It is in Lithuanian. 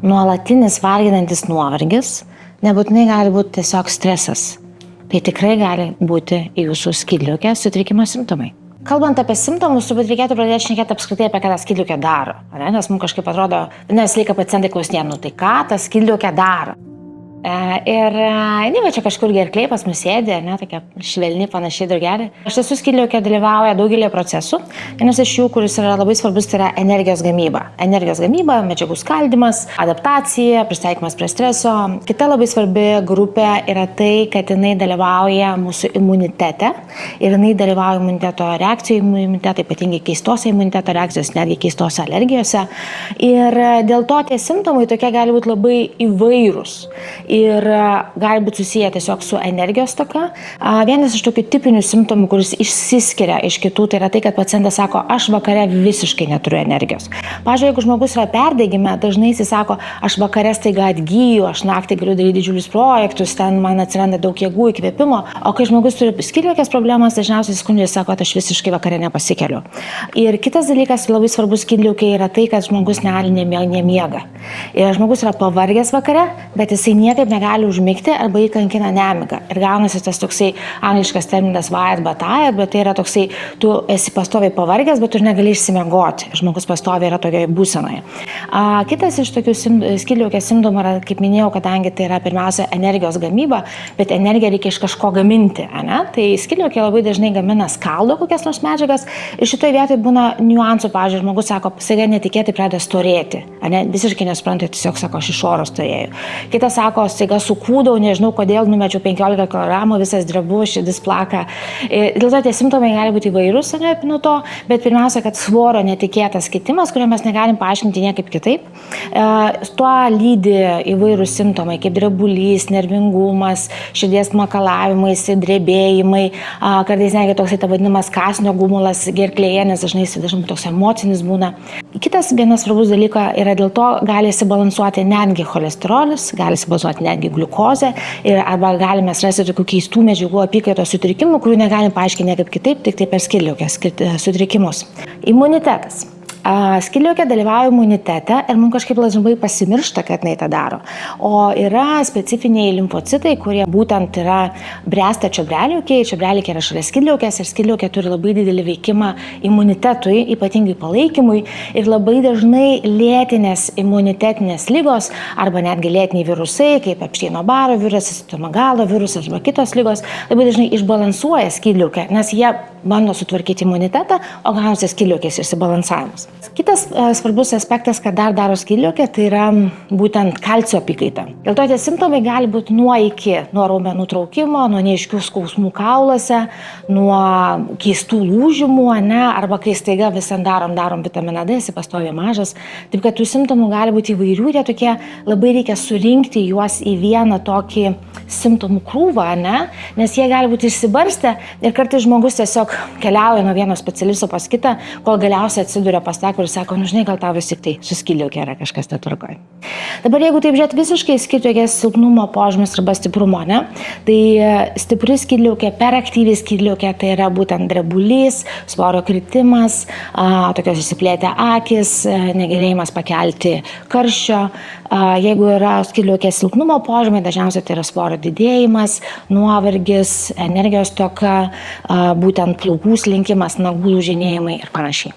Nuolatinis varginantis nuovargis nebūtinai gali būti tiesiog stresas. Tai tikrai gali būti jūsų skydliaukės sutrikimo simptomai. Kalbant apie simptomus, turbūt reikėtų pradėti šnekėti apskritai apie ką ta skydliaukė daro. Nes mums kažkaip atrodo, visą laiką pacientai klausinėja, tai ką ta skydliaukė daro? Ir čia kažkur gerklėj pas mus sėdi, tokia švelni panašiai draugelė. Iš tiesų skydliaukė dalyvauja daugelį procesų. Vienas iš jų, kuris yra labai svarbus, tai yra energijos gamyba. Energijos gamyba, medžiagų skaldymas, adaptacija, prisitaikymas prie streso. Kita labai svarbi grupė yra tai, kad jinai dalyvauja mūsų imunitete ir jinai dalyvauja imuniteto reakcijų imunitetą, ypatingai keistose imuniteto reakcijos, netgi keistose alergijose. Ir dėl to tie simptomai tokie gali būti labai įvairūs. Ir gali būti susiję tiesiog su energijos stoka. Vienas iš tokių tipinių simptomų, kuris išsiskiria iš kitų, tai yra tai, kad pacientas sako, aš vakare visiškai neturiu energijos. Pavyzdžiui, jeigu žmogus yra perdegime, dažnai jis sako, aš vakare staiga atgyju, aš naktį galiu daryti didžiulius projektus, ten man atsiranda daug jėgų, įkvėpimo. O kai žmogus turi skydliaukės problemas, dažniausiai skundžiasi sako, kad aš visiškai vakare nepasikeliu. Ir kitas dalykas labai svarbus skydliaukei yra tai, kad žmogus nemiega. Ir žmogus yra pavargęs vakare, bet jisai niekaip negali užmigti arba jį kankina nemiga. Ir gaunasi tas toksai angliškas terminas wired but tired, bet tai yra toksai, tu esi pastoviai pavargęs, bet tu negali išsimiegoti. Žmogus pastoviai yra tokioje būsenoje. Kitas iš tokių skydliaukės simptomų yra, kaip minėjau, kadangi tai yra pirmiausia energijos gamyba, bet energiją reikia iš kažko gaminti. Tai skydliaukė labai dažnai gamina skaldo kokias nors medžiagas ir šitoje vietoje būna niuansų. Pavyzdžiui, žmogus sako, staiga netikėtai pradeda storėti. Visiškai nesupranta, tiesiog sako, aš iš oro storėjau. Kitas sako, staiga sukūdau, nežinau kodėl, numečiau 15 kg, visas drebu, širdis plaka. Dėl to tie simptomai gali būti įvairūs nuo to, bet pirmiausia, kad svorio netikėtas kitimas, kurio mes negalim paaiškinti niekaip kitaip. Tuo lydi įvairūs simptomai, kaip drebulys, nervingumas, širdies makalavimai, drebėjimai, kartais netgi toksai ta vadinamas kąsnio gumulas gerklėje, nes dažnai toks emocinis būna. Kitas vienas svarbus dalykas yra dėl to gali išsibalansuoti netgi cholesterolis, gali išsibalansuoti netgi gliukozė arba galime rasti tokių keistų medžiagų apykaitos sutrikimų, kurių negalim paaiškinti niekaip kitaip, tik tai per skydliaukės sutrikimus. Imunitetas. Skydliaukė dalyvauja imunitete ir mums kažkaip labai pasimiršta, kad jinai tą daro. O yra specifiniai limfocitai, kurie būtent yra bręsta čiobreliaukėje. Čiobreliaukė yra šalia skydliaukės ir skydliaukė turi labai didelį veikimą imunitetui, ypatingai palaikymui. Ir labai dažnai lėtinės imunitetinės ligos arba netgi lėtiniai virusai, kaip Epšteino Baro virusas, Tomagalo virusas arba kitos ligos, labai dažnai išbalansuoja skydliaukę, nes jie bando sutvarkyti imunitetą, o gaunasi skydliaukės išsibalansavimas. Kitas svarbus aspektas, ką dar daro skydliaukė, tai yra būtent kalcio apykaita. Dėl to tie simptomai gali būti nuo raumenų traukimo, nuo neaiškių skausmų kauluose, nuo keistų lūžimų, arba kai staiga visam darom vitaminą D, esi pastoviai mažas. Taip kad tų simptomų gali būti įvairių, tie tokie labai reikia surinkti juos į vieną tokį simptomų krūvą, nes jie gali būti išsibarstę ir kartais žmogus tiesiog keliauja nuo vieno specialisto pas kitą, kol galiausiai atsiduria pas tą, kuris sako, žinai, gal tau vis tik tai su skydliaukė yra kažkas netvarkoj. Dabar jeigu taip žiūrėt visiškai skydliaukės silpnumo požymis arba stiprumo, tai stipri skydliaukė, peraktyvi skydliaukė, tai yra būtent drebulys, svorio kritimas, tokios išsiplėtę akys, negalėjimas pakelti karščio. Jeigu yra skydliaukės silpnumo požymiai, dažniausiai tai yra svorio didėjimas, nuovargis, energijos stoka, būtent plaukų slinkimas, nagų lūžinėjimai ir panašiai.